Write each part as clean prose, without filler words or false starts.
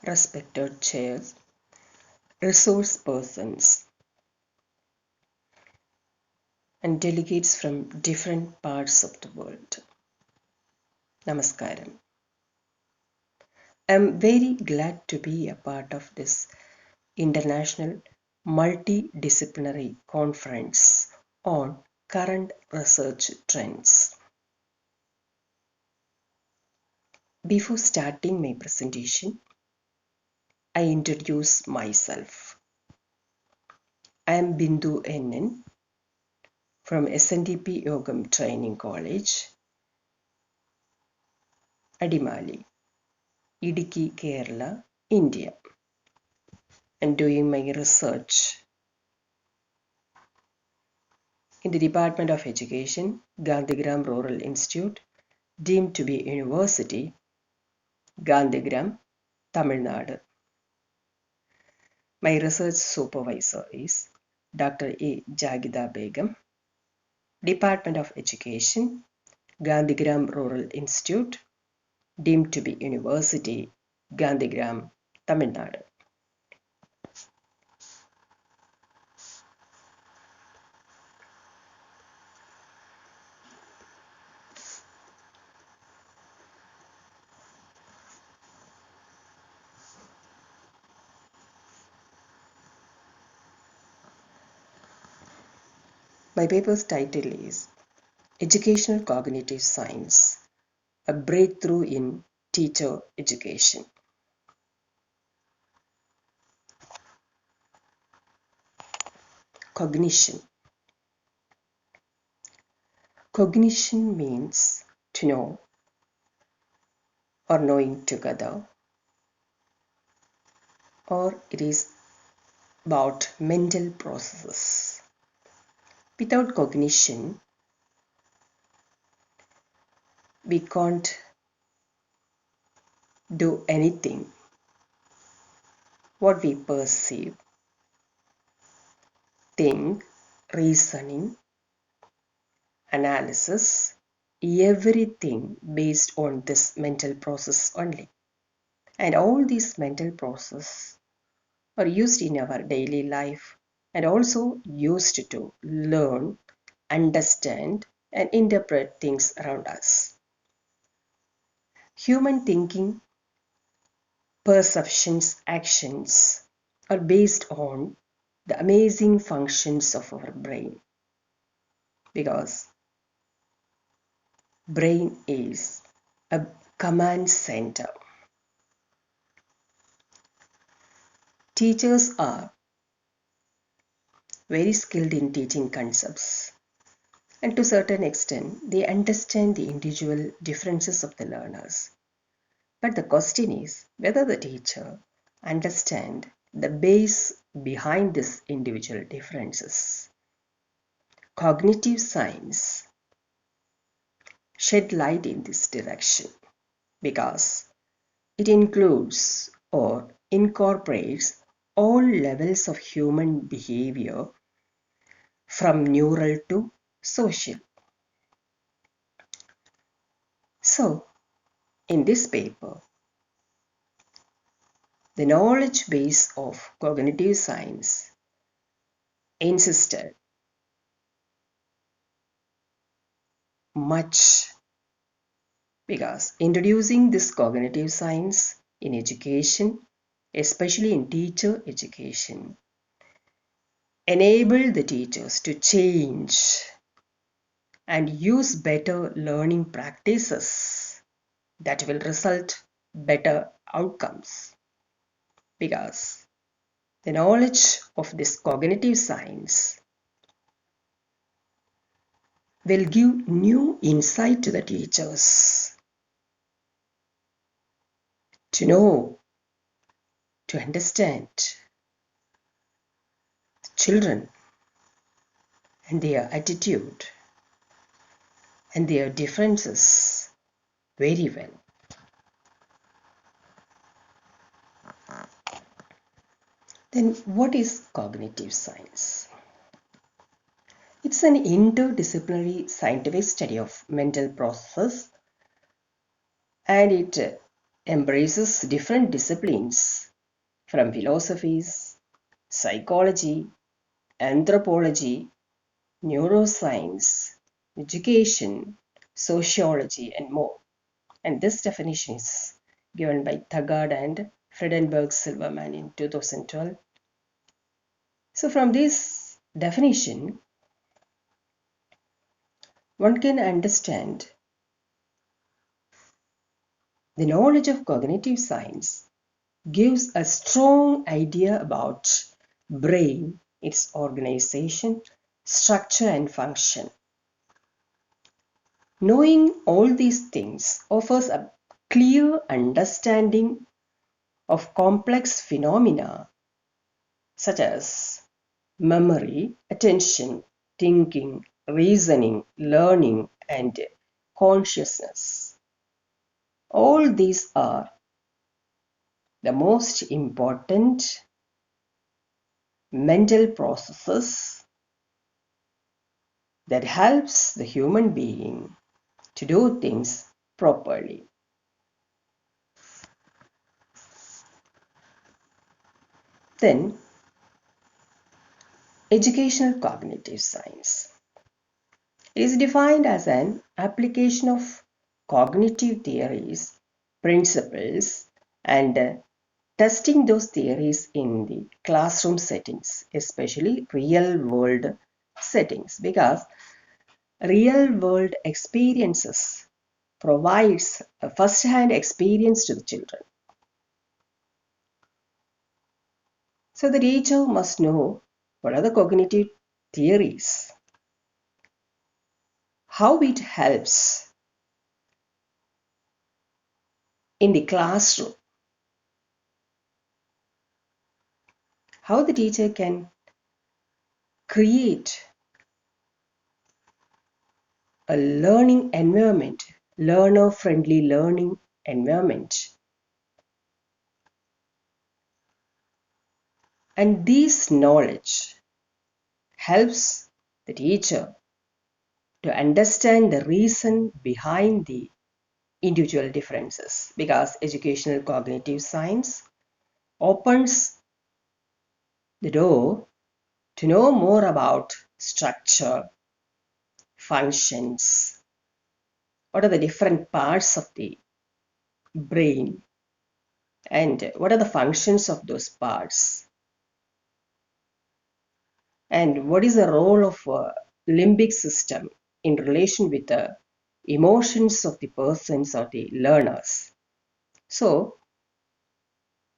respected chairs, resource persons, and delegates from different parts of the world. Namaskaram. I am very glad to be a part of this international multidisciplinary conference on current research trends. Before starting my presentation, I introduce myself. I am Bindhu.N.N from SNDP Begum Training College, Adimali, Idiki, Kerala, India, and doing my research in the Department of Education, Gandhigram Rural Institute, deemed to be University, Gandhigram, Tamil Nadu. My research supervisor is Dr.A.Jahita Begum, Department of Education, Gandhigram Rural Institute, deemed to be University, Gandhigram, Tamil Nadu. My paper's title is Educational Cognitive Science, a Breakthrough in Teacher Education. Cognition. Cognition means to know or knowing together, or it is about mental processes. Without cognition, we can't do anything. What we perceive, think, reasoning, analysis, everything based on this mental process only. And all these mental processes are used in our daily life and also used to learn, understand, and interpret things around us. Human thinking, perceptions, actions are based on the amazing functions of our brain, because brain is a command center. Teachers are very skilled in teaching concepts, and to a certain extent they understand the individual differences of the learners. But the question is whether the teacher understands the base behind these individual differences. Cognitive science shed light in this direction because it includes or incorporates all levels of human behavior from neural to social. So, in this paper, the knowledge base of cognitive science insisted much because introducing this cognitive science in education, especially in teacher education, enabled the teachers to change and use better learning practices that will result better outcomes, because the knowledge of this cognitive science will give new insight to the teachers to know, to understand children and their attitude and their differences very well. Then what is cognitive science? It's an interdisciplinary scientific study of mental processes, and it embraces different disciplines from philosophies, psychology, anthropology, neuroscience, education, sociology, and more. And this definition is given by Thagard and Friedenberg-Silverman in 2012. So from this definition, one can understand the knowledge of cognitive science gives a strong idea about brain, its organization, structure and function. Knowing all these things offers a clear understanding of complex phenomena such as memory, attention, thinking, reasoning, learning, and consciousness. All these are the most important mental processes that helps the human being to do things properly. Then, educational cognitive science. It is defined as an application of cognitive theories, principles, and testing those theories in the classroom settings, especially real-world settings, because real-world experiences provides a first-hand experience to the children. So the teacher must know what are the cognitive theories, how it helps in the classroom, how the teacher can create a learning environment, learner-friendly learning environment. And this knowledge helps the teacher to understand the reason behind the individual differences, because educational cognitive science opens the door to know more about structure, functions, what are the different parts of the brain, and what are the functions of those parts, and what is the role of limbic system in relation with the emotions of the persons or the learners. So,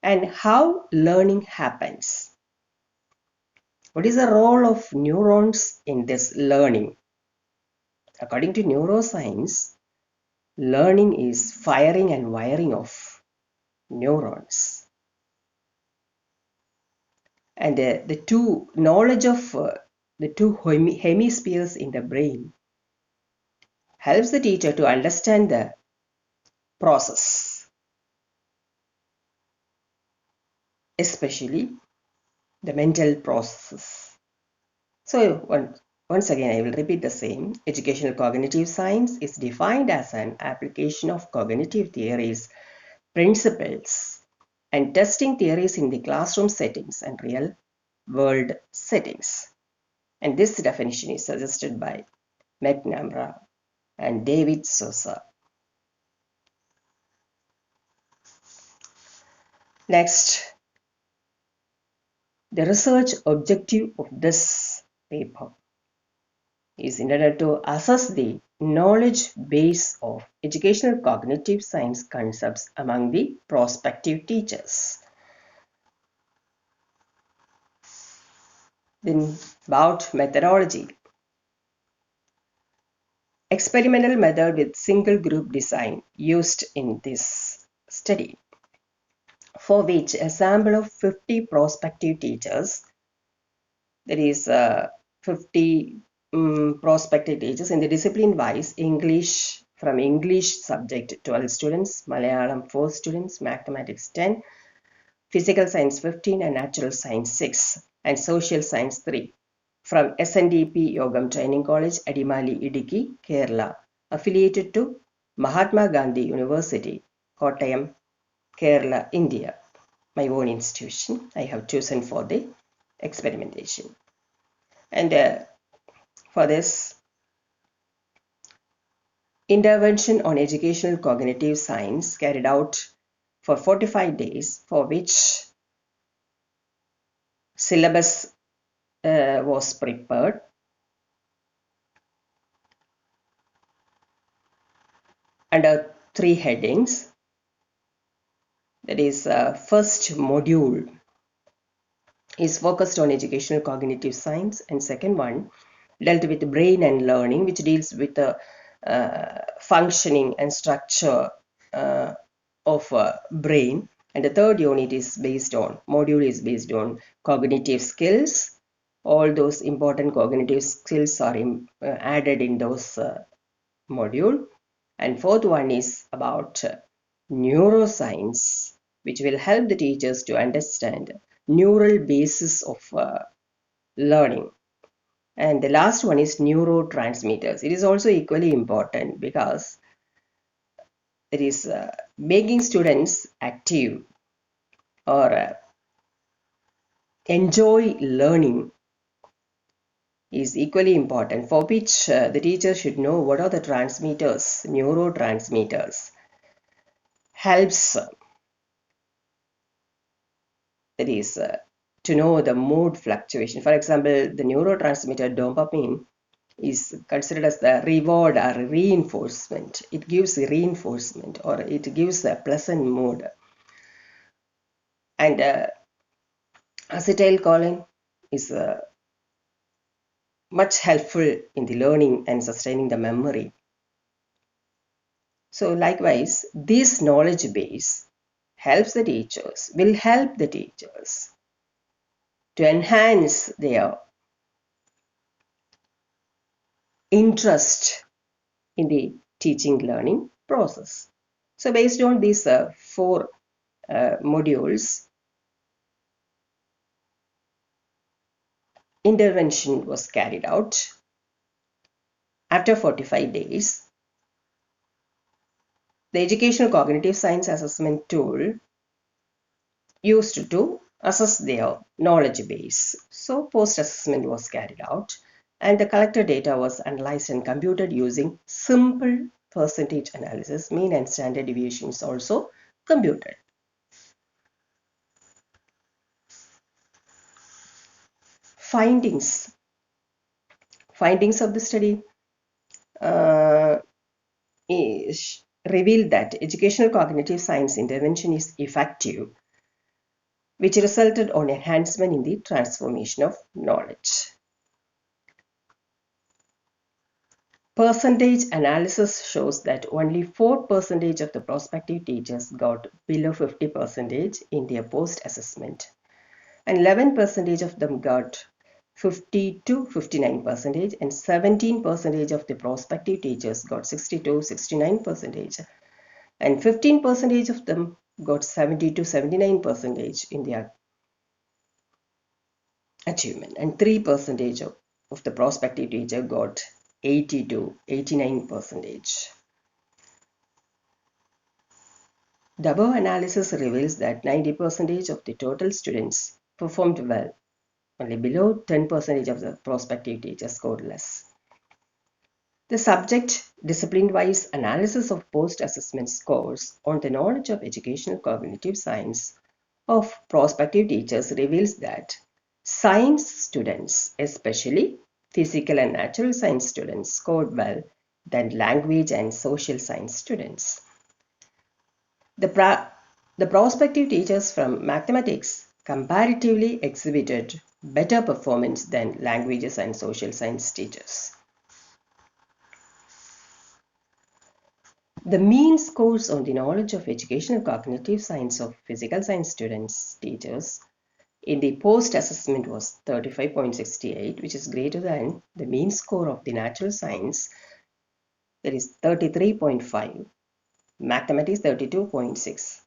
and how learning happens. What is the role of neurons in this learning? According to neuroscience, learning is firing and wiring of neurons. And the two knowledge of the two hemispheres in the brain helps the teacher to understand the process, especially the mental processes. So once again, I will repeat the same. Educational cognitive science is defined as an application of cognitive theories, principles, and testing theories in the classroom settings and real-world settings. And this definition is suggested by McNamara and David Sosa. Next, the research objective of this paper is intended to assess the knowledge base of educational cognitive science concepts among the prospective teachers. Then about methodology. Experimental method with single group design used in this study, for which a sample of 50 prospective teachers, that is 50 prospective teachers in the discipline wise, English, from English subject 12 students, Malayalam 4 students, mathematics 10, physical science 15 and natural science 6 and social science 3, from SNDP Yogam Training College, Adimali, Idiki, Kerala, affiliated to Mahatma Gandhi University, Kottayam, Kerala, India, my own institution, I have chosen for the experimentation. And for this, intervention on educational cognitive science carried out for 45 days, for which syllabus was prepared under 3 headings. That is, first module is focused on educational cognitive science, and second one dealt with brain and learning, which deals with the functioning and structure of brain, and the third unit is based on module is based on cognitive skills. All those important cognitive skills are added in those module, and fourth one is about neuroscience, which will help the teachers to understand neural basis of learning. And the last one is neurotransmitters. It is also equally important because it is making students active or enjoy learning is equally important, for which the teacher should know what are the transmitters, neurotransmitters. Helps, that is, to know the mood fluctuation. For example, the neurotransmitter dopamine is considered as the reward or reinforcement. It gives reinforcement, or it gives a pleasant mood. And acetylcholine is much helpful in the learning and sustaining the memory. So likewise, this knowledge base will help the teachers to enhance their interest in the teaching learning process. So based on these 4 modules, intervention was carried out. After 45 days, the educational cognitive science assessment tool used to assess their knowledge base. So post-assessment was carried out, and the collected data was analyzed and computed using simple percentage analysis. Mean and standard deviations also computed. Findings of the study revealed that educational cognitive science intervention is effective, which resulted on enhancement in the transformation of knowledge. Percentage analysis shows that only 4% of the prospective teachers got below 50% in their post-assessment, and 11% of them got 50 to 59%, and 17% of the prospective teachers got 60 to 69%, and 15% of them got 70 to 79% in their achievement, and 3% of the prospective teacher got 80 to 89%. The above analysis reveals that 90% of the total students performed well. Only below 10% of the prospective teachers scored less. The subject discipline-wise analysis of post-assessment scores on the knowledge of educational cognitive science of prospective teachers reveals that science students, especially physical and natural science students, scored well than language and social science students. The prospective teachers from mathematics comparatively exhibited better performance than languages and social science teachers. The mean scores on the knowledge of educational cognitive science of physical science students teachers in the post-assessment was 35.68, which is greater than the mean score of the natural science, that is 33.5, mathematics 32.6.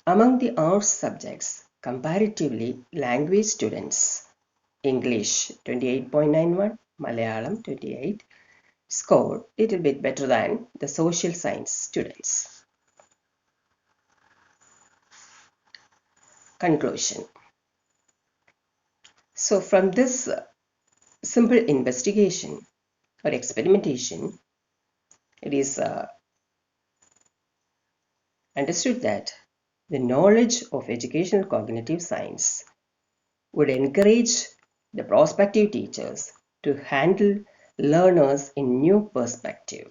Among the arts subjects, comparatively, language students, English 28.91, Malayalam 28, scored little bit better than the social science students. Conclusion. So from this simple investigation or experimentation, it is understood that the knowledge of educational cognitive science would encourage the prospective teachers to handle learners in new perspective.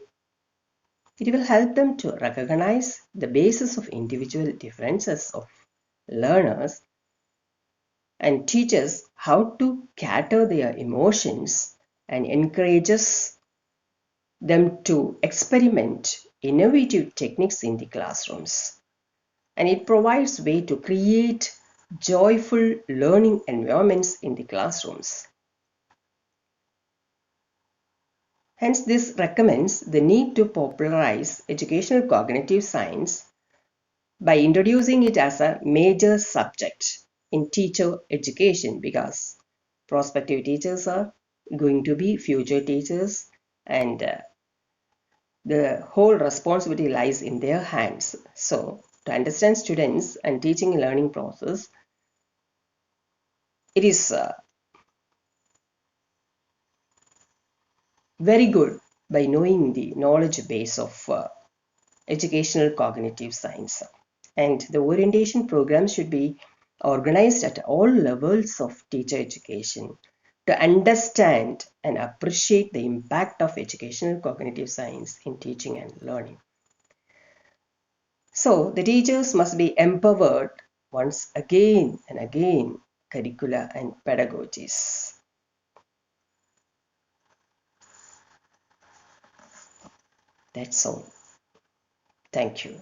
It will help them to recognize the basis of individual differences of learners and teaches how to cater their emotions and encourages them to experiment innovative techniques in the classrooms. And it provides way to create joyful learning environments in the classrooms. Hence, this recommends the need to popularize educational cognitive science by introducing it as a major subject in teacher education, because prospective teachers are going to be future teachers, and the whole responsibility lies in their hands. So, to understand students and teaching and learning process, it is very good by knowing the knowledge base of educational cognitive science. And the orientation program should be organized at all levels of teacher education to understand and appreciate the impact of educational cognitive science in teaching and learning. So the teachers must be empowered once again and again, curricula and pedagogies. That's all. Thank you.